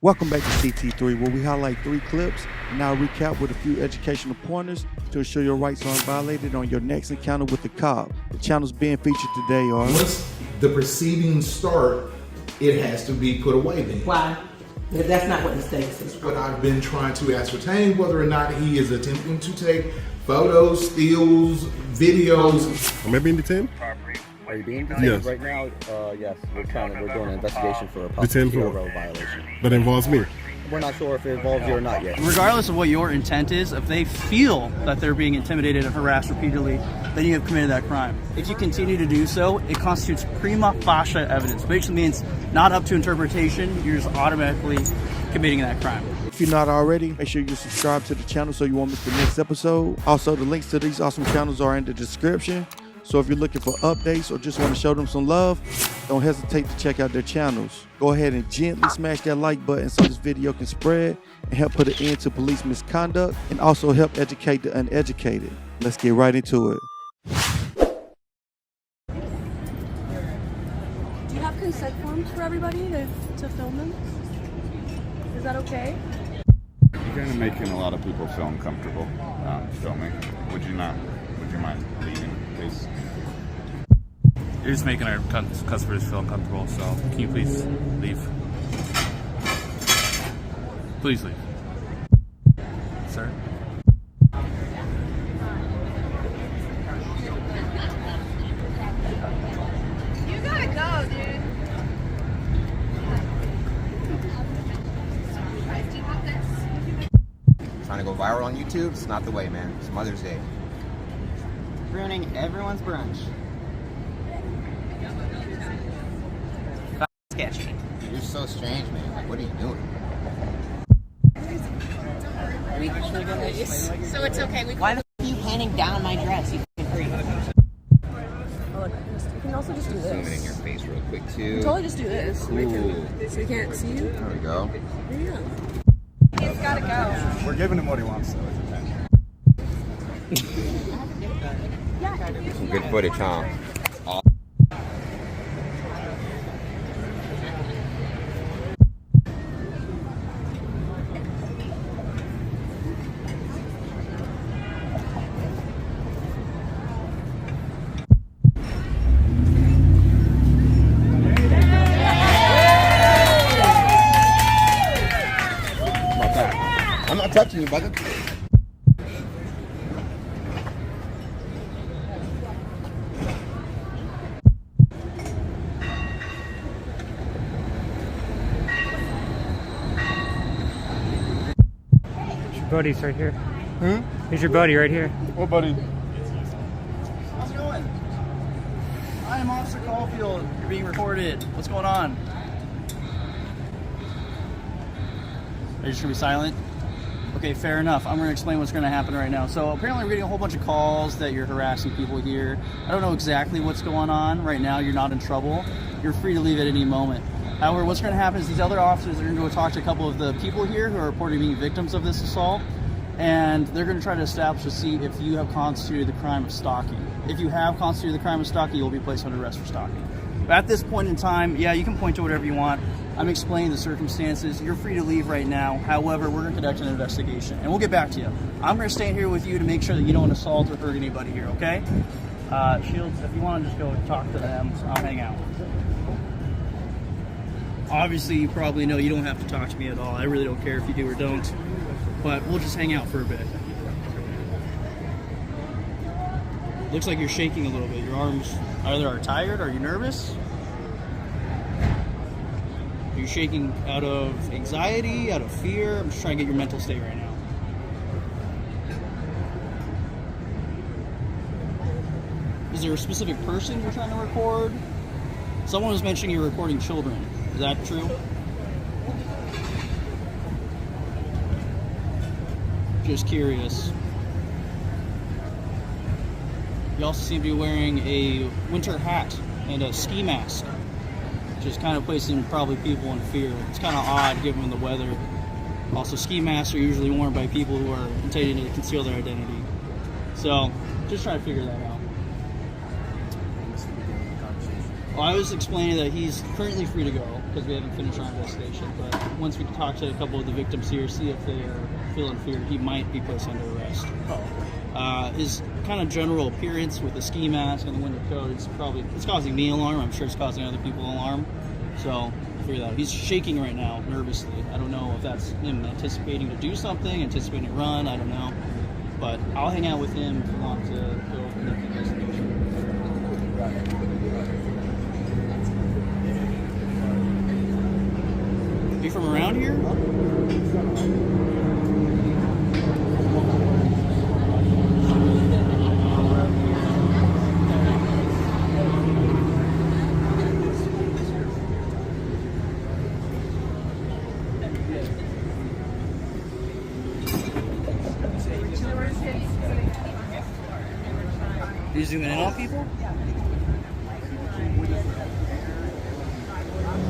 Welcome back to CT3, where we highlight 3 clips and now recap with a few educational pointers to ensure your rights aren't violated on your next encounter with the cop. The channels being featured today are... Once the proceedings start, it has to be put away then. Why? If that's not what the state says. But I've been trying to ascertain whether or not he is attempting to take photos, stills, videos. Am I being detained? Are you being detained Yes. right now? Yes, we're doing an investigation for a Detained public for road violation. That involves me. We're not sure if it involves you or not yet. Regardless of what your intent is, if they feel that they're being intimidated and harassed repeatedly, then you have committed that crime. If you continue to do so, it constitutes prima facie evidence, which means not up to interpretation, you're just automatically committing that crime. If you're not already, make sure you subscribe to the channel so you won't miss the next episode. Also, the links to these awesome channels are in the description. So if you're looking for updates or just want to show them some love, don't hesitate to check out their channels. Go ahead and gently smash that like button so this video can spread and help put an end to police misconduct and also help educate the uneducated. Let's get right into it. Do you have consent forms for everybody to film them? Is that okay? You're kind of making a lot of people feel uncomfortable filming. Would you mind leaving, please? You're just making our customers feel uncomfortable, so can you please leave? Please leave. Sir? You gotta go, dude. Trying to go viral on YouTube? It's not the way, man. It's Mother's Day. Ruining everyone's brunch. Sketchy. You're so strange, man. Like, what are you doing? So it's okay. Why the f are you handing down my dress, you f***ing freak? You can also just do Zoom it in this. your face real quick, You too. can totally just do this. Right Ooh. there. So you can't see you. There we go. There you go. He's gotta go. We're giving him what he wants, though. Some good footage, huh? I'm not touching you, brother. Buddy's right here. Here's your buddy right here. What, buddy? How's it going? I am Officer Caulfield. You're being recorded. What's going on? Are you just gonna be silent? Okay, fair enough. I'm gonna explain what's gonna happen right now. So apparently we're getting a whole bunch of calls that you're harassing people here. I don't know exactly what's going on. Right now you're not in trouble. You're free to leave at any moment. However, what's gonna happen is these other officers are gonna go talk to a couple of the people here who are reporting being victims of this assault, and they're gonna try to establish to see if you have constituted the crime of stalking. If you have constituted the crime of stalking, you'll be placed under arrest for stalking. But at this point in time, yeah, you can point to whatever you want. I'm explaining the circumstances. You're free to leave right now. However, we're going to conduct an investigation, and we'll get back to you. I'm going to stay here with you to make sure that you don't assault or hurt anybody here, okay? Shields, if you want to just go talk to them, I'll hang out. Obviously, you probably know you don't have to talk to me at all. I really don't care if you do or don't, but we'll just hang out for a bit. Looks like you're shaking a little bit. Your arms either are tired, are you nervous? Are you shaking out of anxiety, out of fear? I'm just trying to get your mental state right now. Is there a specific person you're trying to record? Someone was mentioning you're recording children. Is that true? Just curious. You also seem to be wearing a winter hat and a ski mask, which is kind of placing probably people in fear. It's kind of odd given the weather. Also, ski masks are usually worn by people who are intending to conceal their identity. So, just trying to figure that out. Well, I was explaining that he's currently free to go. because we haven't finished our investigation. But once we talk to a couple of the victims here, see if they are feeling fear, he might be placed under arrest. His kind of general appearance with the ski mask and the winter coat, it's causing me alarm. I'm sure it's causing other people alarm. So I'll figure that out. He's shaking right now, nervously. I don't know if that's him anticipating to do something, anticipating to run. I don't know. But I'll hang out with him if you want to go over the investigation. Are you from around here? Are you zooming in on people?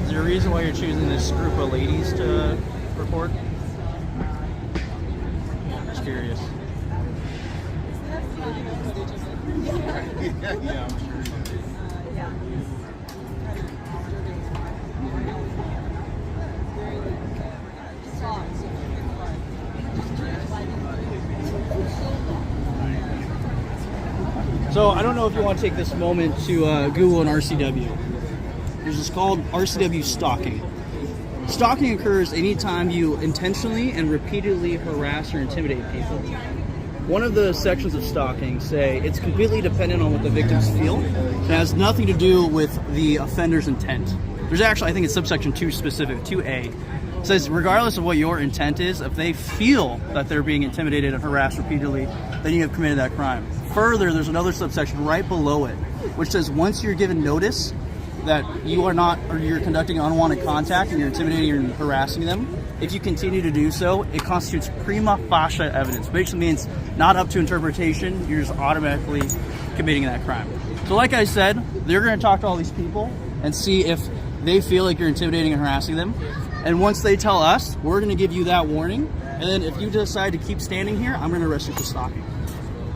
Is there a reason why you're choosing this group of ladies to record? Just curious. So I don't know if you want to take this moment to Google an RCW. There's this called RCW stalking. Stalking occurs anytime you intentionally and repeatedly harass or intimidate people. One of the sections of stalking say it's completely dependent on what the victims feel. It has nothing to do with the offender's intent. There's actually, I think it's subsection 2 specific, 2A. It says regardless of what your intent is, if they feel that they're being intimidated and harassed repeatedly, then you have committed that crime. Further, there's another subsection right below it, which says once you're given notice that you are not, or you're conducting unwanted contact and you're intimidating and harassing them, if you continue to do so, it constitutes prima facie evidence. Basically means not up to interpretation, you're just automatically committing that crime. So like I said, they're going to talk to all these people and see if they feel like you're intimidating and harassing them. And once they tell us, we're going to give you that warning. And then if you decide to keep standing here, I'm going to arrest you for stalking.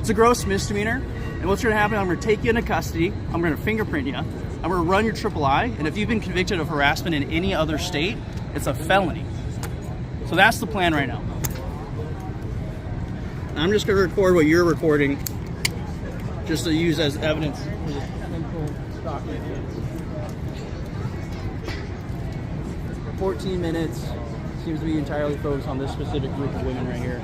It's a gross misdemeanor. And what's going to happen, I'm going to take you into custody. I'm going to fingerprint you. I'm going to run your III. And if you've been convicted of harassment in any other state, it's a felony. So that's the plan right now. I'm just going to record what you're recording just to use as evidence. 14 minutes. Seems to be entirely focused on this specific group of women right here.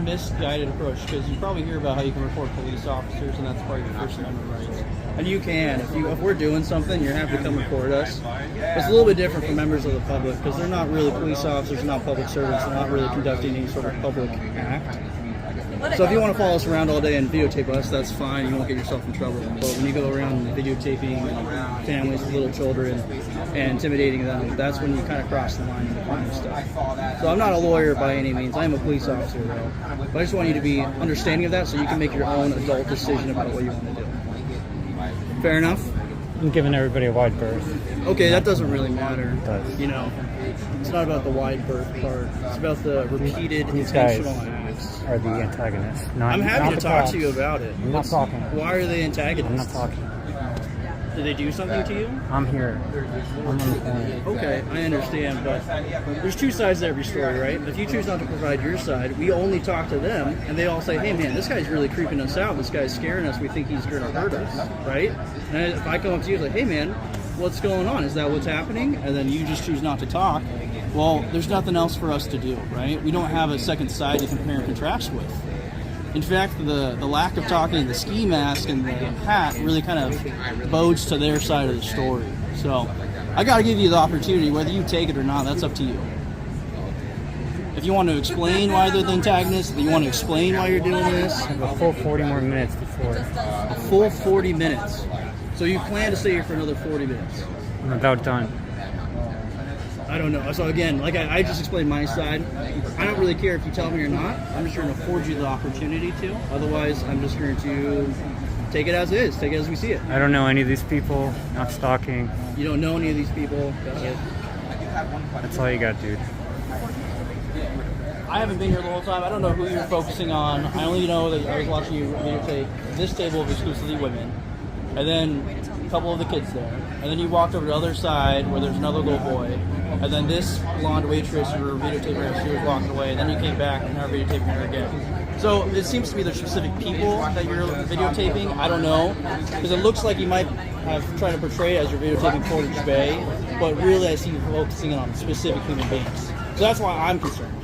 Misguided approach, because you probably hear about how you can report police officers, and that's part of your First Amendment rights. And you can, if we're doing something, you're happy to come record us. It's a little bit different for members of the public because they're not really police officers, they're not public servants, they're not really conducting any sort of public act. So if you want to follow us around all day and videotape us, that's fine. You won't get yourself in trouble. But when you go around videotaping families with little children and intimidating them, that's when you kind of cross the line into crime stuff. So I'm not a lawyer by any means. I am a police officer, though. But I just want you to be understanding of that so you can make your own adult decision about what you want to do. Fair enough? I'm giving everybody a wide berth. Okay, that doesn't really matter. You know, it's not about the wide berth part. It's about the repeated intentional acts. Are the antagonists? I'm happy to talk to you about it. I'm not talking. Why are they antagonists? I'm not talking. Did they do something to you? I'm here. I'm on the phone. Okay, I understand, but there's two sides to every story, right? If you choose not to provide your side, we only talk to them, and they all say, hey man, this guy's really creeping us out, this guy's scaring us, we think he's going to hurt us, right? And if I come up to you and say, hey man, what's going on? Is that what's happening? And then you just choose not to talk, well, there's nothing else for us to do, right? We don't have a second side to compare and contrast with. In fact, the lack of talking, the ski mask and the hat really kind of bodes to their side of the story. So I got to give you the opportunity, whether you take it or not, that's up to you. If you want to explain why they're the antagonist, if you want to explain why you're doing this. I have a full 40 more minutes before. A full 40 minutes. So you plan to stay here for another 40 minutes? I'm about done. I don't know. So again, like I just explained my side. I don't really care if you tell me or not. I'm just going to afford you the opportunity to. Otherwise, I'm just going to take it as it is. Take it as we see it. I don't know any of these people. Not stalking. You don't know any of these people. That's all you got, dude. I haven't been here the whole time. I don't know who you're focusing on. I only know that I was watching you videotape this table of exclusively women, and then a couple of the kids there. And then you walked over to the other side where there's another little boy. And then this blonde waitress, you were videotaping her, she was walking away. And then you came back and now videotaping her again. So it seems to be there's specific people that you're videotaping. I don't know. Because it looks like you might have tried to portray it as you're videotaping Portage Bay. But really I see you focusing on specific human beings. So that's why I'm concerned.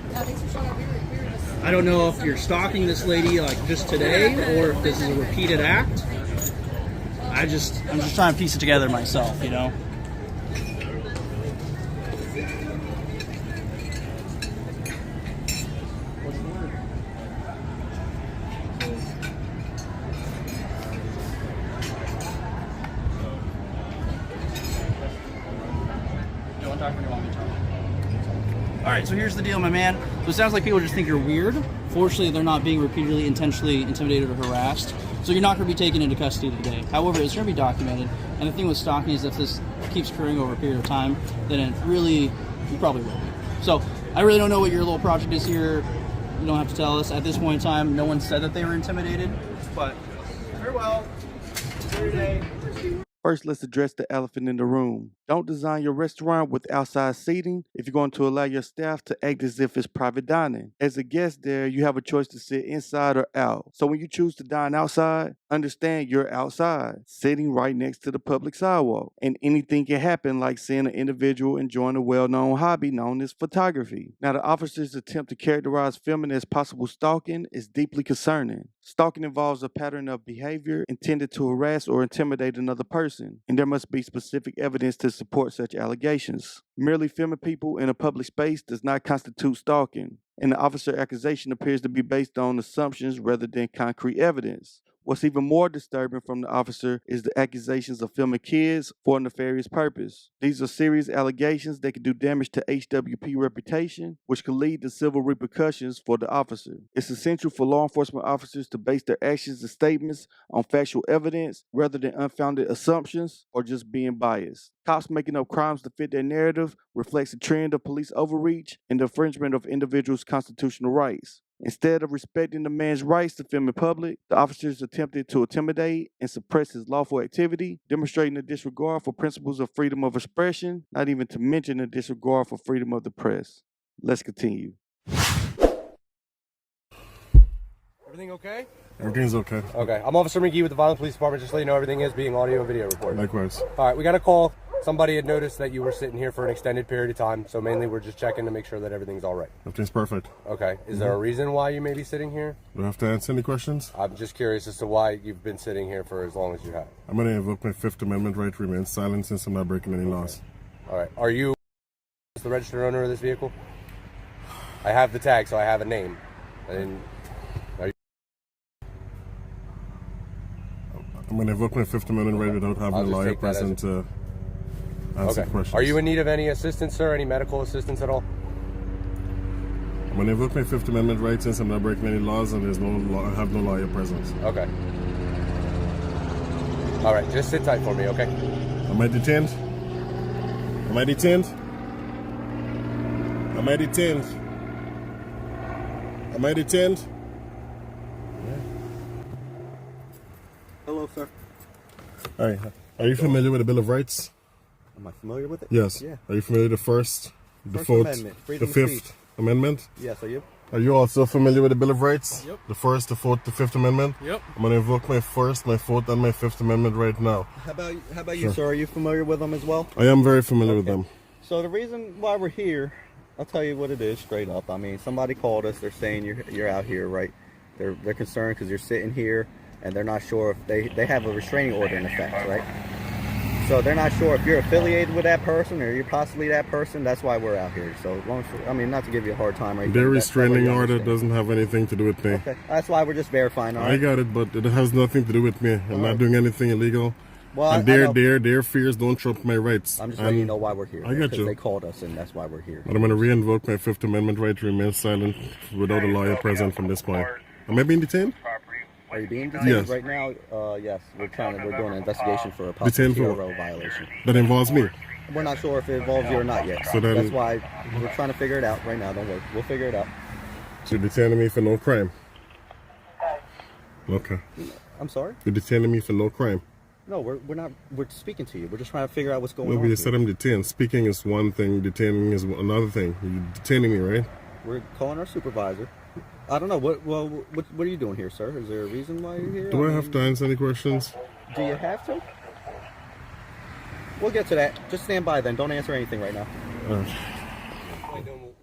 I don't know if you're stalking this lady like just today or if this is a repeated act. I'm just trying to piece it together myself, you know. Alright, so here's the deal, my man. So it sounds like people just think you're weird. Fortunately, they're not being repeatedly, intentionally intimidated or harassed. So you're not going to be taken into custody today. However, it's going to be documented. And the thing with stalking is if this keeps occurring over a period of time, then it really, you probably will be. So I really don't know what your little project is here. You don't have to tell us. At this point in time, no one said that they were intimidated. But farewell. Enjoy your day. First, let's address the elephant in the room. Don't design your restaurant with outside seating if you're going to allow your staff to act as if it's private dining. As a guest there, you have a choice to sit inside or out. So when you choose to dine outside, understand you're outside, sitting right next to the public sidewalk. And anything can happen, like seeing an individual enjoying a well-known hobby known as photography. Now, the officer's attempt to characterize filming as possible stalking is deeply concerning. Stalking involves a pattern of behavior intended to harass or intimidate another person, and there must be specific evidence to support such allegations. Merely filming people in a public space does not constitute stalking, and the officer's accusation appears to be based on assumptions rather than concrete evidence. What's even more disturbing from the officer is the accusations of filming kids for a nefarious purpose. These are serious allegations that can do damage to HWP reputation, which can lead to civil repercussions for the officer. It's essential for law enforcement officers to base their actions and statements on factual evidence rather than unfounded assumptions or just being biased. Cops making up crimes to fit their narrative reflects a trend of police overreach and the infringement of individuals' constitutional rights. Instead of respecting the man's rights to film in public, the officers attempted to intimidate and suppress his lawful activity, demonstrating a disregard for principles of freedom of expression, not even to mention a disregard for freedom of the press. Let's continue. Everything okay? Everything's okay. Okay. I'm Officer McGee with the Violent Police Department. Just to let you know, everything is being audio and video recorded. Likewise. All right, we got a call. Somebody had noticed that you were sitting here for an extended period of time, so mainly we're just checking to make sure that everything's all right. Everything's perfect. Okay. Is there a reason why you may be sitting here? Do I have to answer any questions? I'm just curious as to why you've been sitting here for as long as you have. I'm going to invoke my Fifth Amendment right to remain silent since I'm not breaking any laws. All right. Are you the registered owner of this vehicle? I have the tag, so I have a name. And are you? I'm going to invoke my Fifth Amendment right without having a lawyer present to answer questions. Are you in need of any assistance, sir? Any medical assistance at all? I'm going to invoke my Fifth Amendment right since I'm not breaking any laws and there's no law, I have no lawyer present. Okay. All right, just sit tight for me, okay? Am I detained? Am I detained? Am I detained? Am I detained? Hello, sir. Hi. Are you familiar with the Bill of Rights? Am I familiar with it? Yes. Yeah. Are you familiar with the First, the First Fourth, Amendment, the freedom of Fifth speech. Amendment? Yes, are you? Are you also familiar with the Bill of Rights? Yep. The First, the Fourth, the Fifth Amendment? Yep. I'm going to invoke my First, my Fourth, and my Fifth Amendment right now. How about you, sir? Are you familiar with them as well? I am very familiar with them. So the reason why we're here, I'll tell you what it is straight up. I mean, somebody called us. They're saying you're out here, right? They're concerned because you're sitting here and they're not sure if they have a restraining order in effect, right? So they're not sure if you're affiliated with that person or you're possibly that person. That's why we're out here. So long, I mean, not to give you a hard time, right? Their restraining order doesn't have anything to do with me. Okay, that's why we're just verifying. All right? I got it, but it has nothing to do with me. I'm not doing anything illegal. Well, and their fears don't trump my rights. I'm just letting you know why we're here. I got you. They called us, and that's why we're here. But I'm going to re-invoke my Fifth Amendment right to remain silent without a lawyer present from this point. Am I being detained? Are you being detained yes. right now? Yes, we're doing an investigation for a possible TRO violation. That involves me. We're not sure if it involves you or not yet. So then, that's why we're trying to figure it out right now. Don't worry, we'll figure it out. So you're detaining me for no crime? Okay. I'm sorry? You're detaining me for no crime? No, we're not. We're speaking to you. We're just trying to figure out what's going on. Well, you said I'm detained. Speaking is one thing. Detaining is another thing. You're detaining me, right? We're calling our supervisor. I don't know. What are you doing here, sir? Is there a reason why you're here? Do I have to answer any questions? Do you have to? We'll get to that. Just stand by then. Don't answer anything right now.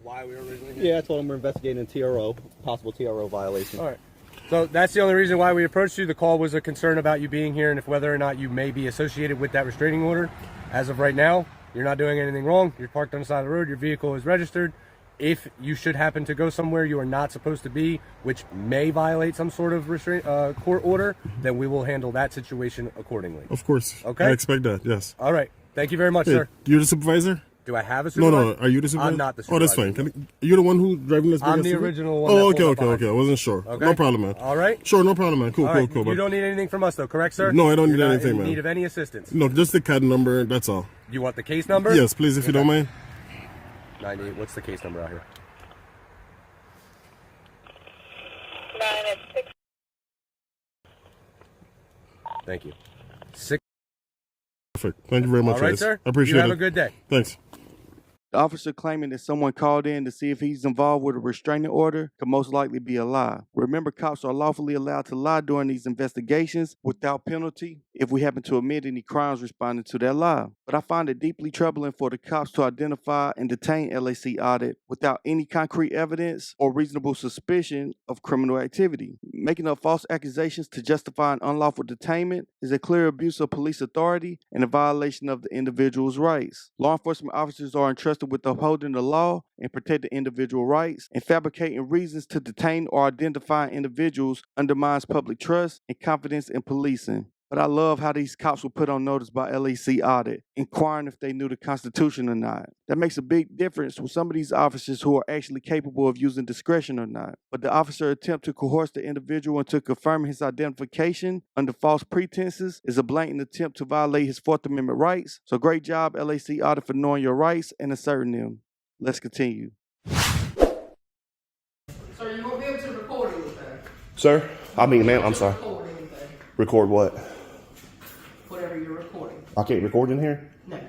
Why we were originally here? Yeah, I told him we're investigating a TRO, possible TRO violation. All right. So that's the only reason why we approached you. The call was a concern about you being here and if whether or not you may be associated with that restraining order. As of right now, you're not doing anything wrong. You're parked on the side of the road. Your vehicle is registered. If you should happen to go somewhere you are not supposed to be, which may violate some sort of court order, then we will handle that situation accordingly. Of course. Okay? I expect that, yes. All right. Thank you very much, sir. You're the supervisor? Do I have a supervisor? No. Are you the supervisor? I'm not the supervisor. Oh, that's fine. You're the one who driving this? I'm the original one. Oh, okay. I wasn't sure. Okay. No problem, man. All right. Sure, no problem, man. Cool. You don't need anything from us, though, correct, sir? No, I don't need anything, man. man. Need of any assistance? No, just the CAD number. That's all. You want the case number? Yes, please, if you don't mind. 98. What's the case number out here? 986. Thank you. 6. Perfect. Thank you very much. All right, guys. sir. I appreciate it. You have a good day. Thanks. The officer claiming that someone called in to see if he's involved with a restraining order could most likely be a lie. Remember, cops are lawfully allowed to lie during these investigations without penalty if we happen to admit any crimes responding to that lie. But I find it deeply troubling for the cops to identify and detain LAC Audit without any concrete evidence or reasonable suspicion of criminal activity. Making up false accusations to justify an unlawful detainment is a clear abuse of police authority and a violation of the individual's rights. Law enforcement officers are entrusted with upholding the law and protecting individual rights, and fabricating reasons to detain or identify individuals undermines public trust and confidence in policing. But I love how these cops were put on notice by LAC Audit, inquiring if they knew the Constitution or not. That makes a big difference with some of these officers who are actually capable of using discretion or not. But the officer attempt to coerce the individual into confirming his identification under false pretenses is a blatant attempt to violate his Fourth Amendment rights. So great job, LAC Audit, for knowing your rights and asserting them. Let's continue. Sir, you won't be able to record anything. Sir? I mean, ma'am, I'm sorry. Record anything. Record what? Whatever you're recording. I can't record in here? No.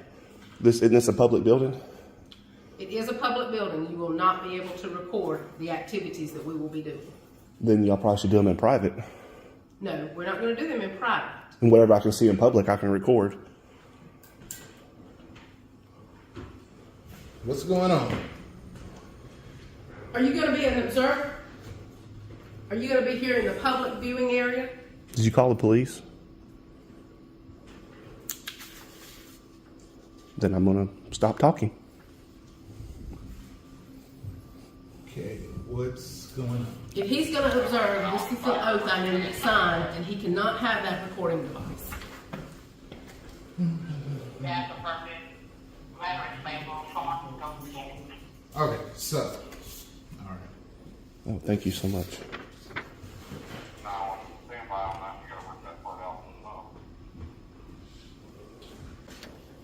Isn't this a public building? It is a public building. You will not be able to record the activities that we will be doing. Then y'all probably should do them in private. No, we're not going to do them in private. And whatever I can see in public, I can record. What's going on? Are you going to be an observer? Are you going to be here in the public viewing area? Did you call the police? Then I'm going to stop talking. Okay, what's going on? If he's going to observe, this is an oath I need to sign, and he cannot have that recording device. Okay, so, all right. Oh, thank you so much.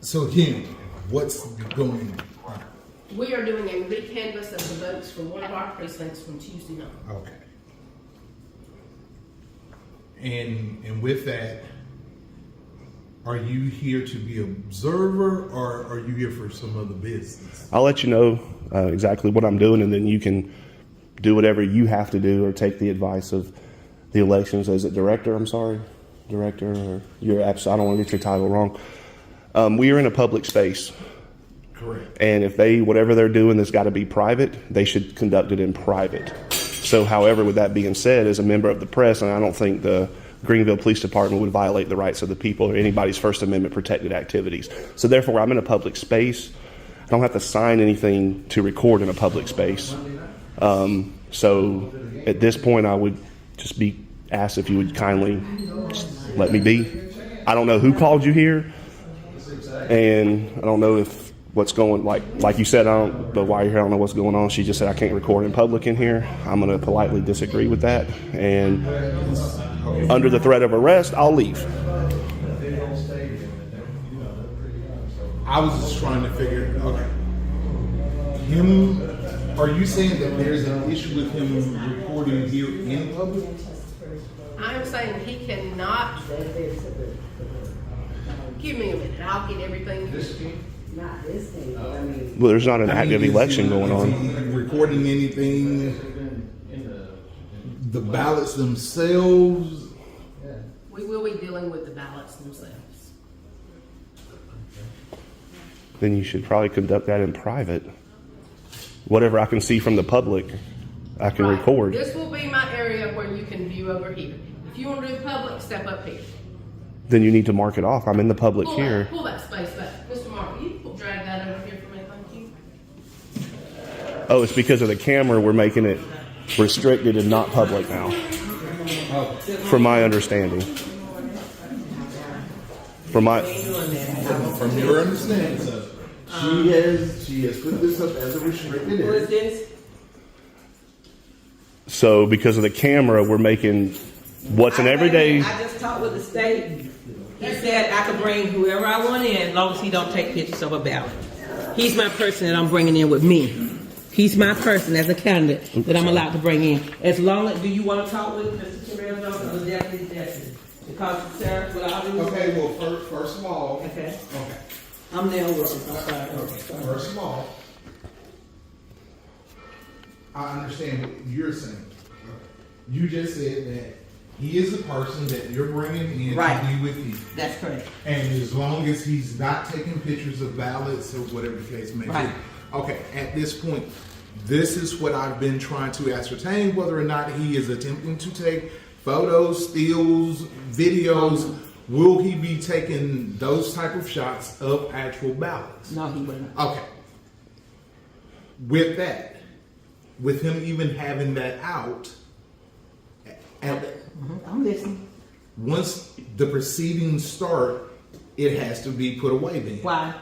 So again, what's going on? We are doing a re-canvass of the votes from one of our precincts from Tuesday night. Okay. And with that, are you here to be an observer, or are you here for some other business? I'll let you know exactly what I'm doing, and then you can do whatever you have to do or take the advice of the elections. Is it director? I'm sorry. Director, or you're absolutely, I don't want to get your title wrong. We are in a public space. Correct. And if whatever they're doing has got to be private, they should conduct it in private. So, however, with that being said, as a member of the press, and I don't think the Greenville Police Department would violate the rights of the people or anybody's First Amendment protected activities. So therefore, I'm in a public space. I don't have to sign anything to record in a public space. So at this point, I would just be asked if you would kindly just let me be. I don't know who called you here, and I don't know if what's going, like you said, I don't know why you're here, I don't know what's going on. She just said I can't record in public in here. I'm going to politely disagree with that, and under the threat of arrest, I'll leave. I was just trying to figure, okay. Are you saying that there's an issue with him recording here in public? I'm saying he cannot. Give me a minute. I'll get everything. Well, there's not an active election going on. Is he recording anything? The ballots themselves? We will be dealing with the ballots themselves. Then you should probably conduct that in private. Whatever I can see from the public, I can record. This will be my area where you can view over here. If you want to do public, step up here. Then you need to mark it off. I'm in the public here. Pull that space back. Mr. Mark, will you drag that over here for me? Thank you. Oh, it's because of the camera we're making it restricted and not public now. From my understanding. From your understanding, sir. She has put this up as a restricted area. Who is this? So because of the camera, we're making what's an everyday. I just talked with the state. He said I could bring whoever I want in as long as he don't take pictures of a ballot. He's my person that I'm bringing in with me. He's my person as a candidate that I'm allowed to bring in. As long as, do you want to talk with Mr. Terrell Johnson or the deputy? Because, sir, what I'll do is... Okay, well, first of all... Okay. I'm there working. First of all, I understand what you're saying. You just said that he is a person that you're bringing in to be with you. That's correct. And as long as he's not taking pictures of ballots or whatever the case may be. Okay, at this point, this is what I've been trying to ascertain, whether or not he is attempting to take photos, stills, videos. Will he be taking those type of shots of actual ballots? No, he wouldn't. Okay. With that, with him even having that out, I'm listening. Once the proceedings start, it has to be put away then. Why?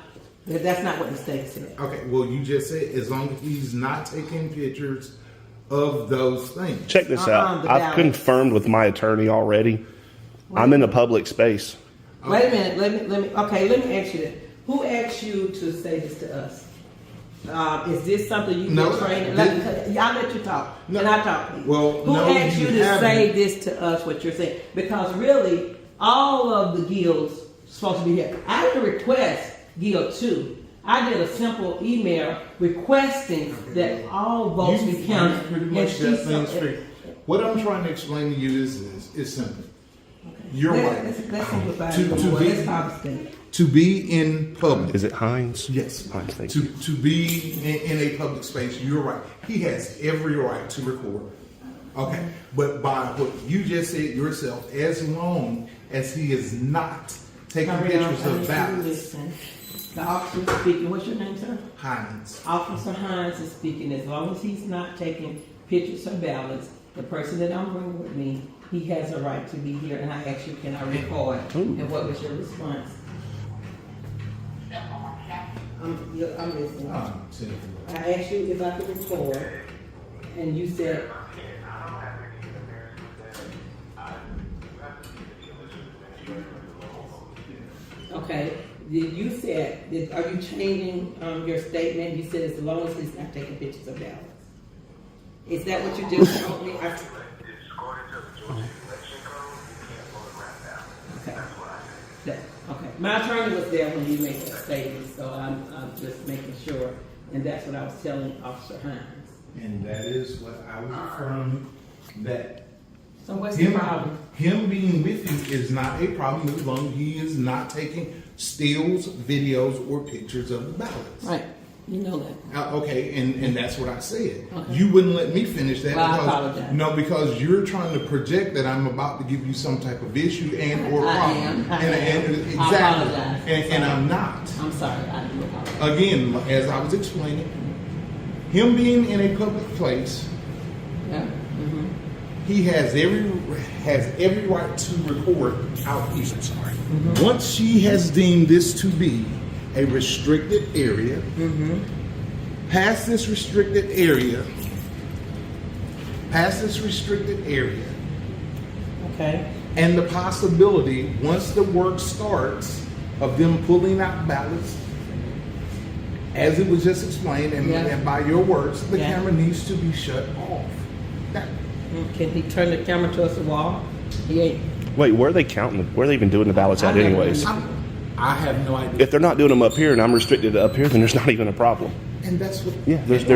That's not what the state said. Okay, well, you just said as long as he's not taking pictures of those things. Check this out. I've confirmed with my attorney already. I'm in a public space. Wait a minute. Let me ask you this. Who asked you to say this to us? Is this something you've been trained? I'll let you talk. Can I talk, please? Well, who asked you to say this to us, what you're saying? Because really, all of the guilds supposed to be here. I didn't request Guild 2. I did a simple email requesting that all votes be counted. Pretty much that thing straight. What I'm trying to explain to you is simple. You're right. Let's simplify it. To be in public. Is it Hines? Yes. Hines, thank you. To be in a public space, you're right. He has every right to record. Okay. But by what you just said yourself, as long as he is not taking pictures of ballots. The officer is speaking. What's your name, sir? Hines. Officer Hines is speaking. As long as he's not taking pictures of ballots, the person that I'm bringing with me, he has a right to be here. And I asked you, can I record? And what was your response? I'm listening. I asked you if I could record, and you said. Okay. You said, are you changing your statement? You said as long as he's not taking pictures of ballots. Is that what you just told me? Okay. My attorney was there when you made that statement, so I'm just making sure. And that's what I was telling Officer Hines. And that is what I was referring that. So what's the problem? Him being with you is not a problem as long as he is not taking stills, videos, or pictures of the ballots. Right. You know that. Okay, and that's what I said. Okay. You wouldn't let me finish that. Well, I because, apologize. No, because you're trying to project that I'm about to give you some type of issue and or I problem. am. And I exactly. apologize. And I'm not. I'm sorry. I do apologize. Again, as I was explaining, him being in a public place, Yeah. he has every right to record out here. Once she has deemed this to be a restricted area, past this restricted area, Okay. and the possibility, once the work starts, of them pulling out ballots, as it was just explained, and by your words, the camera needs to be shut off. Can he turn the camera towards the wall? He ain't. Wait, where are they counting? Where are they even doing the ballots at anyways? I have no idea. If they're not doing them up here and I'm restricted to up here, then there's not even a problem. And that's what. Yeah, there's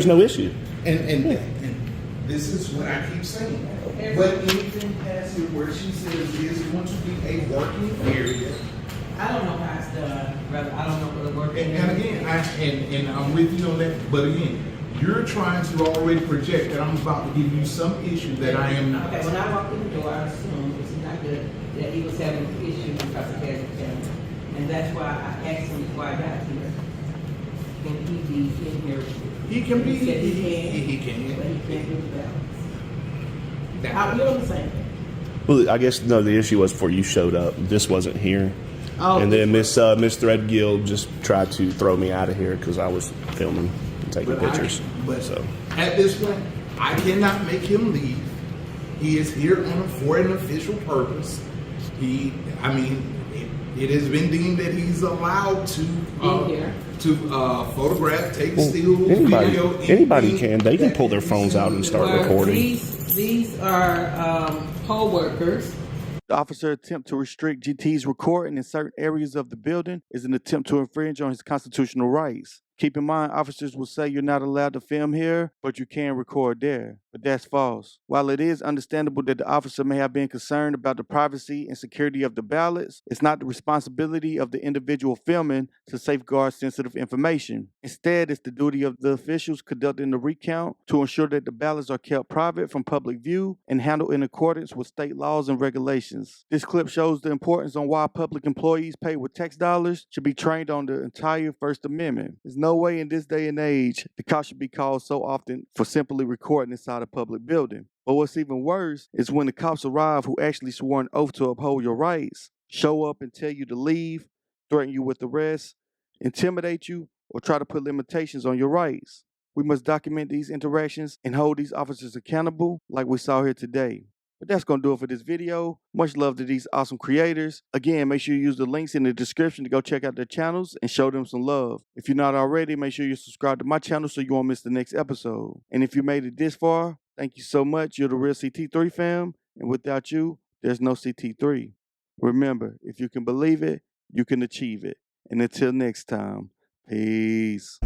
no issue. And this is what I keep saying. But anything past here where she says is going to be a working area. I don't know how it's done, brother. I don't know where the work is. And again, and I'm with you on that. But again, you're trying to already project that I'm about to give you some issue that I am not. Okay, when I walked in the door, I assumed it's not good that he was having an issue because he has a camera. And that's why I asked him before I got here. Can he be in here? He can be. He said He can. but he can't do the balance. You know what I'm saying? Well, I guess no. The issue was before you showed up. This wasn't here, and then Miss Threadgill just tried to throw me out of here because I was filming and taking pictures. So At this point, I cannot make him leave. He is here for an official purpose. It has been deemed that he's allowed to photograph, take stills, video. Anybody can. They can pull their phones out and start recording. These are poll workers. The officer attempt to restrict GT's recording in certain areas of the building is an attempt to infringe on his constitutional rights. Keep in mind, officers will say you're not allowed to film here, but you can record there. But that's false. While it is understandable that the officer may have been concerned about the privacy and security of the ballots, it's not the responsibility of the individual filming to safeguard sensitive information. Instead, it's the duty of the officials conducting the recount to ensure that the ballots are kept private from public view and handled in accordance with state laws and regulations. This clip shows the importance on why public employees paid with tax dollars should be trained on the entire First Amendment. There's no way in this day and age the cops should be called so often for simply recording inside a public building. But what's even worse is when the cops arrive who actually swore an oath to uphold your rights, show up and tell you to leave, threaten you with arrest, intimidate you, or try to put limitations on your rights. We must document these interactions and hold these officers accountable like we saw here today. But that's going to do it for this video. Much love to these awesome creators. Again, make sure you use the links in the description to go check out their channels and show them some love. If you're not already, make sure you subscribe to my channel so you won't miss the next episode. And if you made it this far, thank you so much. You're the real CT3 fam. And without you, there's no CT3. Remember, if you can believe it, you can achieve it. And until next time, peace.